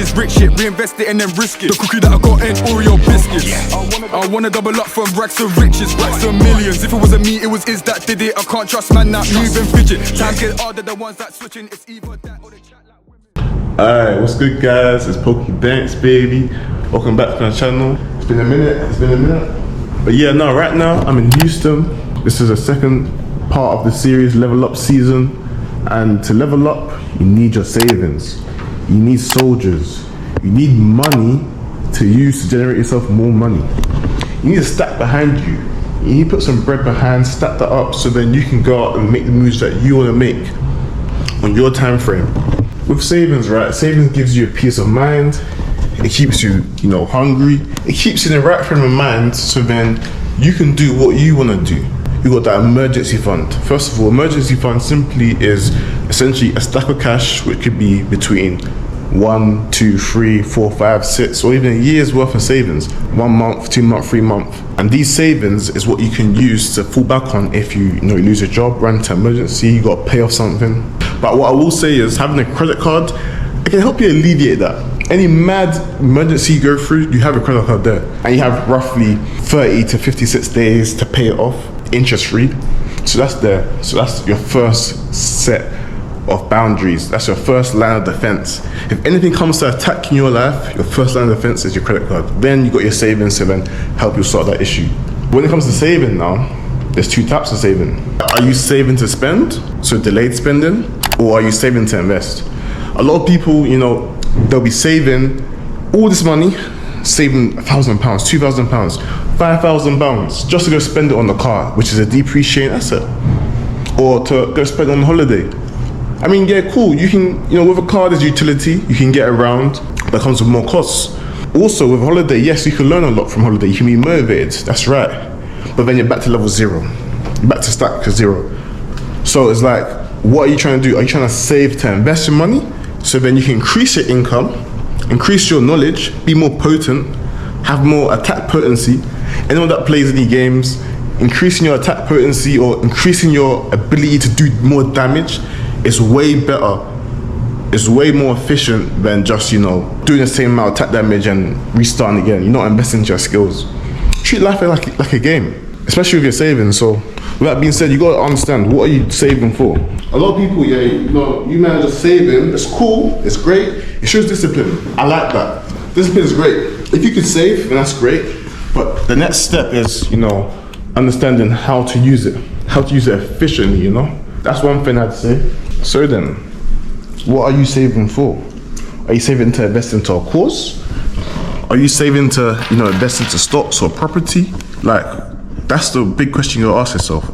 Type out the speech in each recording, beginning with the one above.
this rich shit, reinvest it and then risk it. The cookie that I got ain't Oreo biscuits. I wanna double up from racks to riches, racks to millions. If it wasn't me, it was Iz that did it. I can't trust man that move and fidget. Times get harder, the ones that switching. It's either that or the chat like women. Alright, what's good guys? It's Pokey Banks, baby. Welcome back to my channel. It's been a minute. But yeah, no, right now I'm in Houston. This is the second part of the series, Level Up season. And to level up, you need your savings. You need soldiers. You need money to use to generate yourself more money. You need a stack behind you. You need to put some bread behind, stack that up so then you can go out and make the moves that you want to make on your time frame. With savings, right? Savings gives you a peace of mind. It keeps you, hungry. It keeps you in the right frame of mind so then you can do what you want to do. You got that emergency fund. First of all, emergency fund simply is essentially a stack of cash which could be between 1, 2, 3, 4, 5, 6, or even a year's worth of savings. 1 month, 2 month, 3 month. And these savings is what you can use to fall back on if you lose your job, run into emergency, you got to pay off something. But what I will say is having a credit card, it can help you alleviate that. Any mad emergency you go through, you have a credit card there. And you have roughly 30 to 56 days to pay it off, interest free. So that's there. So that's your first set of boundaries. That's your first line of defense. If anything comes to attack in your life, your first line of defense is your credit card. Then you got your savings to then help you sort that issue. When it comes to saving now, there's 2 types of saving. Are you saving to spend, so delayed spending, or are you saving to invest? A lot of people, they'll be saving all this money, saving £1,000, £2,000, £5,000 just to go spend it on the car, which is a depreciating asset, or to go spend it on holiday. I mean, yeah, cool. You can, with a car, there's utility. You can get around, but it comes with more costs. Also, with holiday, yes, you can learn a lot from holiday. You can be motivated. That's right. But then you're back to level 0. You're back to stack 0. So it's like, what are you trying to do? Are you trying to save to invest your money? So then you can increase your income, increase your knowledge, be more potent, have more attack potency. Anyone that plays any games, increasing your attack potency or increasing your ability to do more damage is way better. It's way more efficient than just, doing the same amount of attack damage and restarting again. You're not investing in your skills. Treat life like a game, especially with your savings. So with that being said, you gotta understand, what are you saving for? A lot of people, you man just saving. It's cool, it's great. It shows discipline. I like that. Discipline is great. If you could save, then that's great. But the next step is, understanding how to use it efficiently, That's one thing I'd say. So then, what are you saving for? Are you saving to invest into a course? Are you saving to, invest into stocks or property? That's the big question you gotta ask yourself.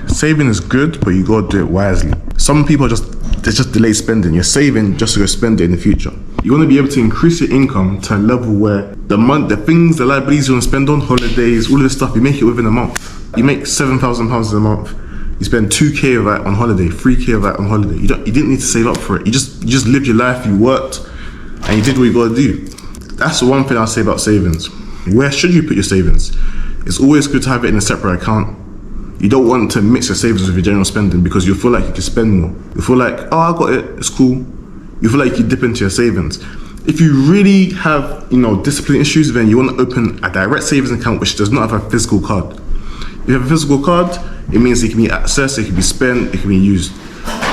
Saving is good, but you gotta do it wisely. Some people they just delay spending. You're saving just to go spend it in the future. You wanna be able to increase your income to a level where the liabilities you wanna spend on, holidays, all of this stuff, you make it within a month. You make £7,000 a month. You spend 2K of that on holiday, 3K of that on holiday. You didn't need to save up for it. You just lived your life, you worked, and you did what you gotta do. That's the one thing I'll say about savings. Where should you put your savings? It's always good to have it in a separate account. You don't want to mix your savings with your general spending because you feel like you can spend more. You feel like, oh, I got it, it's cool. You feel like you can dip into your savings. If you really have, discipline issues, then you want to open a direct savings account which does not have a physical card. If you have a physical card, it means it can be accessed, it can be spent, it can be used.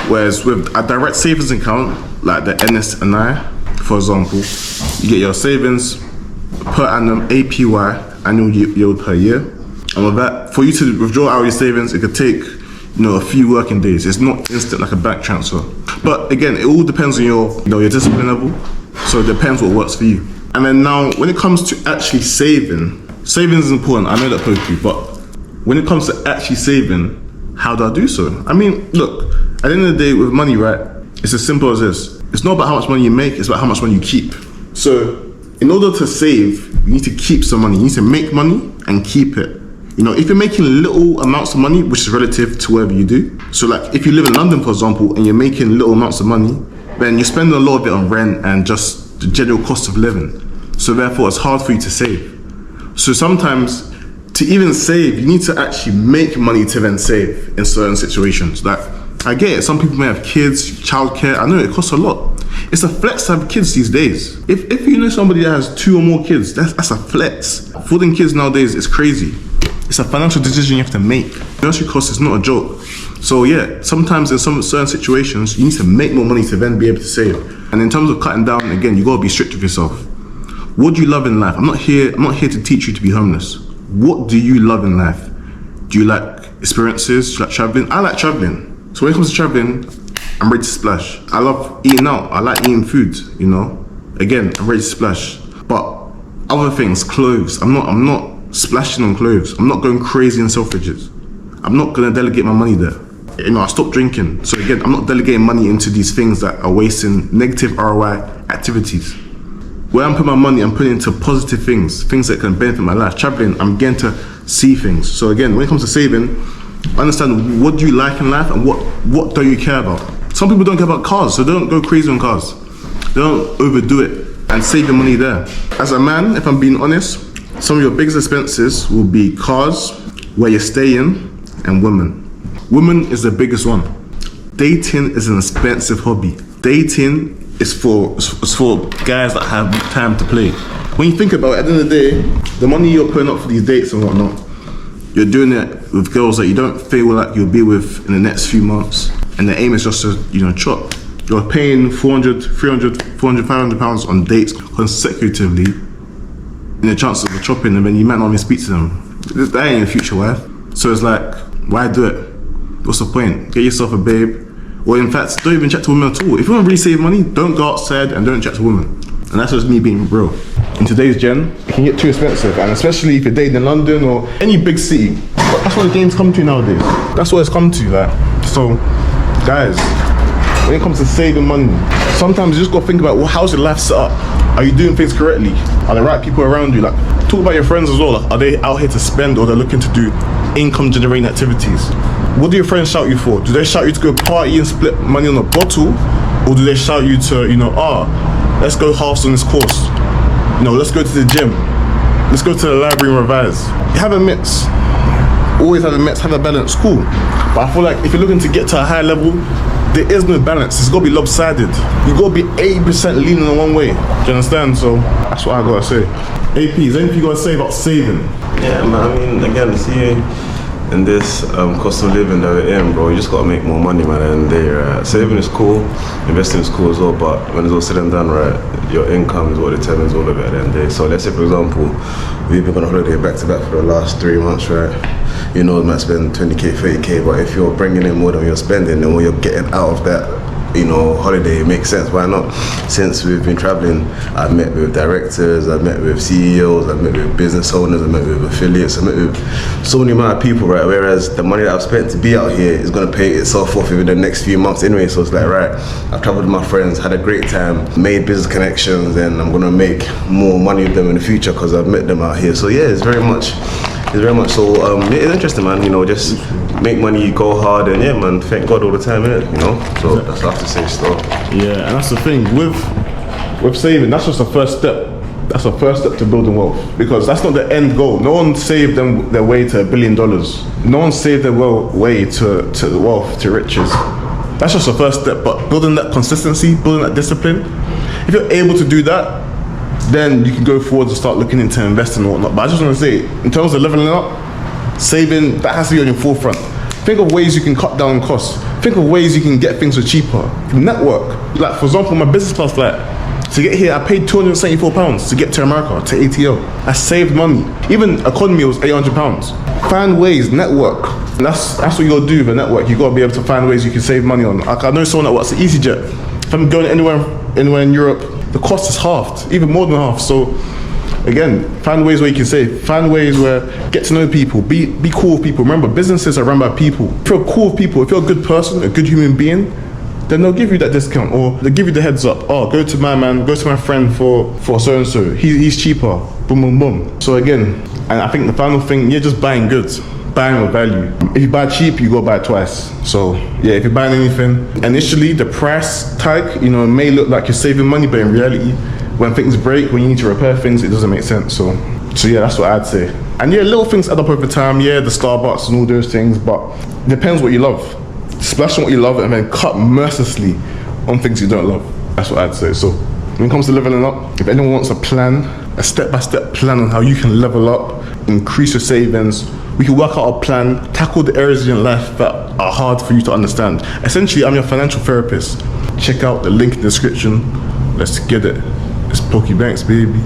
Whereas with a direct savings account, like the NS&I, for example, you get your savings per annum, APY, annual yield per year. And with that, for you to withdraw out your savings, it could take, a few working days. It's not instant like a bank transfer. But again, it all depends on your discipline level. So it depends what works for you. And then now, when it comes to actually saving is important. I know that Pokey, but when it comes to actually saving, how do I do so? I mean, look, at the end of the day with money, right, it's as simple as this. It's not about how much money you make, it's about how much money you keep. So in order to save, you need to keep some money. You need to make money and keep it. If you're making little amounts of money, which is relative to whatever you do. So if you live in London, for example, and you're making little amounts of money, then you're spending a lot of it on rent and just the general cost of living. So therefore, it's hard for you to save. So sometimes, to even save, you need to actually make money to then save in certain situations. I get it, some people may have kids, childcare, I know it costs a lot. It's a flex to have kids these days. If you know somebody that has 2 or more kids, that's a flex. Affording kids nowadays is crazy. It's a financial decision you have to make. Nursery cost is not a joke. So yeah, sometimes in some certain situations, you need to make more money to then be able to save. And in terms of cutting down, again, you gotta be strict with yourself. What do you love in life? I'm not here to teach you to be homeless. What do you love in life? Do you like experiences? Do you like traveling? I like traveling. So when it comes to traveling, I'm ready to splash. I love eating out. I like eating food, you know? Again, I'm ready to splash. But other things, clothes, I'm not splashing on clothes. I'm not going crazy in Selfridges. I'm not gonna delegate my money there. You know, I stopped drinking. So again, I'm not delegating money into these things that are wasting negative ROI activities. Where I'm putting my money, I'm putting into positive things that can benefit my life. Traveling, I'm getting to see things. So again, when it comes to saving, understand what do you like in life and what don't you care about. Some people don't care about cars, so they don't go crazy on cars. They don't overdo it and save your money there. As a man, if I'm being honest, some of your biggest expenses will be cars, where you're staying, and women. Women is the biggest one. Dating is an expensive hobby. Dating is for guys that have time to play. When you think about it, at the end of the day, the money you're putting up for these dates and whatnot, you're doing it with girls that you don't feel like you'll be with in the next few months. And the aim is just to, chop. You're paying 400, 300, 400, 500 pounds on dates consecutively in the chances of chopping them, and you might not even speak to them. That ain't your future wife. So it's like, why do it? What's the point? Get yourself a babe. Or in fact, don't even chat to women at all. If you want to really save money, don't go outside and don't chat to women. And that's just me being real. In today's gen, it can get too expensive, and especially if you're dating in London or any big city. That's what the game's come to nowadays. That's what it's come to, like. So, guys, when it comes to saving money, sometimes you just gotta think about, well, how's your life set up? Are you doing things correctly? Are the right people around you? Like, talk about your friends as well. Like, are they out here to spend, or they're looking to do income generating activities? What do your friends shout you for? Do they shout you to go party and split money on a bottle? Or do they shout you to, let's go halves on this course. Let's go to the gym. Let's go to the library and revise. Have a mix. Always have a mix, have a balance, cool. But I feel like if you're looking to get to a high level, there is no balance. It's gotta be lopsided. You gotta be 80% leaning on one way. Do you understand? So that's what I gotta say. AP, is there anything you gotta say about saving? Yeah, man, I mean, again, see, in this cost of living that we're in, bro, you just gotta make more money, man, and right? Saving is cool, investing is cool as well, but when it's all said and done, right, your income is what determines all of it at the end of the day. So let's say, for example, we've been on holiday back to back for the last 3 months, right? You might spend 20k, 30k, but if you're bringing in more than you're spending, then what you're getting out of that, holiday, it makes sense. Why not? Since we've been traveling, I've met with directors, I've met with CEOs, I've met with business owners, I've met with affiliates, I've met with so many amount of people, right? Whereas the money that I've spent to be out here is gonna pay itself off within the next few months anyway. So it's like, right, I've traveled with my friends, had a great time, made business connections, and I'm gonna make more money with them in the future because I've met them out here. So yeah, it's very much so. It's interesting, man. Just make money, go hard, and yeah, man. Thank God all the time, innit? So that's what I have to say still. Yeah, and that's the thing with saving. That's just the first step. That's the first step to building wealth, because that's not the end goal. No one saved their way to $1 billion. No one saved their way to wealth, to riches. That's just the first step. But building that consistency, building that discipline. If you're able to do that, then you can go forward and start looking into investing and whatnot. But I just want to say, in terms of leveling up, saving, that has to be on your forefront. Think of ways you can cut down costs. Think of ways you can get things for cheaper. Network. Like, for example, my business class flight, to get here, I paid £274 to get to America, to ATL. I saved money. Even economy was £800. Find ways, network. And that's what you gotta do with a network. You gotta be able to find ways you can save money on. Like, I know someone that works at EasyJet. If I'm going anywhere in Europe, the cost is halved, even more than half. So again, find ways where you can save. Find ways where get to know people, be cool with people. Remember, businesses are run by people. If you're cool with people, if you're a good person, a good human being, then they'll give you that discount, or they'll give you the heads up. Oh, go to my friend for so and so. He's cheaper. Boom, boom, boom. So again, and I think the final thing, you're just buying goods. Buying with value. If you buy cheap, you go buy twice. So yeah, if you're buying anything, initially the price tag, may look like you're saving money, but in reality, when things break, when you need to repair things, it doesn't make sense. So yeah, that's what I'd say. And yeah, little things add up over time. Yeah, the Starbucks and all those things, but it depends what you love. Splash on what you love and then cut mercilessly on things you don't love. That's what I'd say. So when it comes to leveling up, if anyone wants a plan, a step-by-step plan on how you can level up, increase your savings, we can work out a plan, tackle the areas in your life that are hard for you to understand. Essentially, I'm your financial therapist. Check out the link in the description. Let's get it. It's Pokey Banks, baby.